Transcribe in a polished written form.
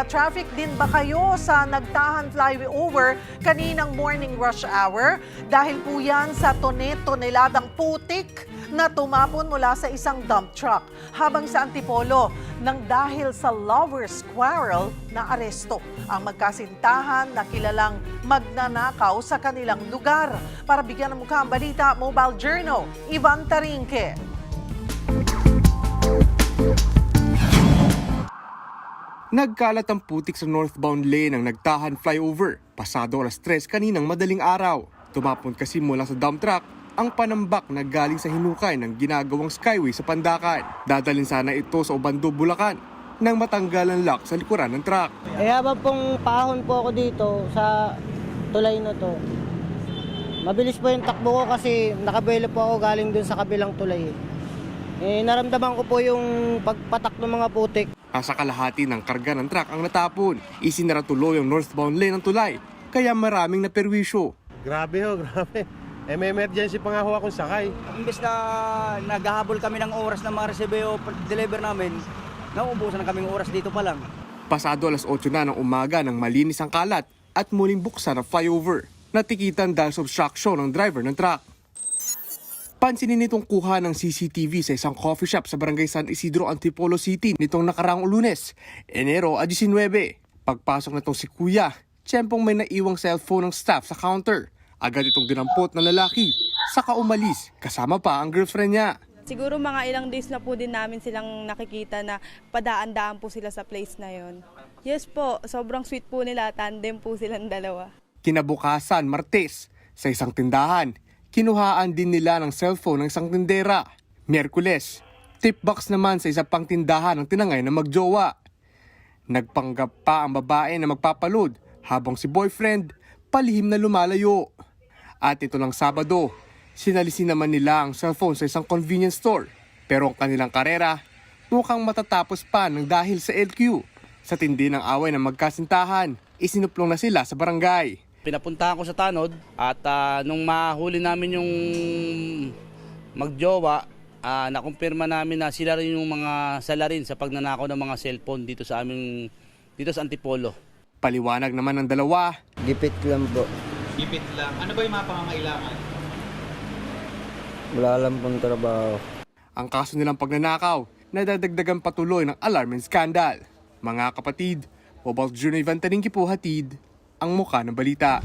Na-traffic din ba kayo sa Nagtahan flyover kaninang morning rush hour? Dahil po yan sa toneladang putik na tumapon mula sa isang dump truck. Habang sa Antipolo, nang dahil sa lover's quarrel na aresto ang magkasintahan na kilalang magnanakaw sa kanilang lugar. Para bigyan ng mukha ang balita, Mobile Journal, Ivan Tarinque. Nagkalat ang putik sa northbound lane ng Nagtahan flyover pasado alas 3 kaninang madaling araw. Tumapon kasi mula sa dump truck ang panambak na galing sa hinukay ng ginagawang skyway sa Pandakan. Dadalhin sana ito sa Obando, Bulacan nang matanggal ang lock sa likuran ng truck. Habang pong paahon po ako dito sa tulay na to, mabilis po yung takbo ko kasi nakabuelo po ako galing dun sa kabilang tulay. Naramdaman ko po yung pagpatak ng mga putik. Sa kalahati ng karga ng truck ang natapon. Isinara tuloy ang northbound lane ng tulay, kaya maraming naperwisyo. Grabe grabe. May emergency pa nga ho akong sakay. Imbes na naghahabol kami ng oras na ma-receive o deliver namin, nauubusan na kaming oras dito pa lang. Pasado alas 8 na ng umaga nang malinis ang kalat at muling buksan ang flyover. Natikitan dahil sa obstruction ng driver ng truck. Pansinin nitong kuha ng CCTV sa isang coffee shop sa Barangay San Isidro, Antipolo City nitong nakaraang Lunes, Enero 19. Pagpasok na itong si Kuya, tiyempong may naiwang cellphone ng staff sa counter. Agad itong dinampot na lalaki, saka umalis, kasama pa ang girlfriend niya. Siguro mga ilang days na po din namin silang nakikita na padaan-daan po sila sa place na yon. Yes po, sobrang sweet po nila, tandem po silang dalawa. Kinabukasan, Martes, sa isang tindahan, kinuhaan din nila ng cellphone ng isang tindera. Miyerkules, tip box naman sa isang pang tindahan ng tinangay na magjowa. Nagpanggap pa ang babae na magpapaload habang si boyfriend palihim na lumalayo. At ito lang Sabado, sinalisin naman nila ang cellphone sa isang convenience store. Pero ang kanilang karera mukhang matatapos pa ng dahil sa LQ. Sa tindi ng away ng magkasintahan, isinuplong na sila sa barangay. Pinapuntahan ko sa tanod at nung mahuli namin yung magjowa, nakumpirma namin na sila rin yung mga salarin sa pagnanakaw ng mga cellphone dito sa Antipolo. Paliwanag naman ng dalawa. Gipit lang po. Gipit lang. Ano ba yung mga pangangailangan? Wala lang pong trabaho. Ang kaso nilang pagnanakaw, nadadagdagan patuloy ng alarm and scandal. Mga kapatid, Mobile Journal Ivan Tarinque po hatid ang mukha ng balita.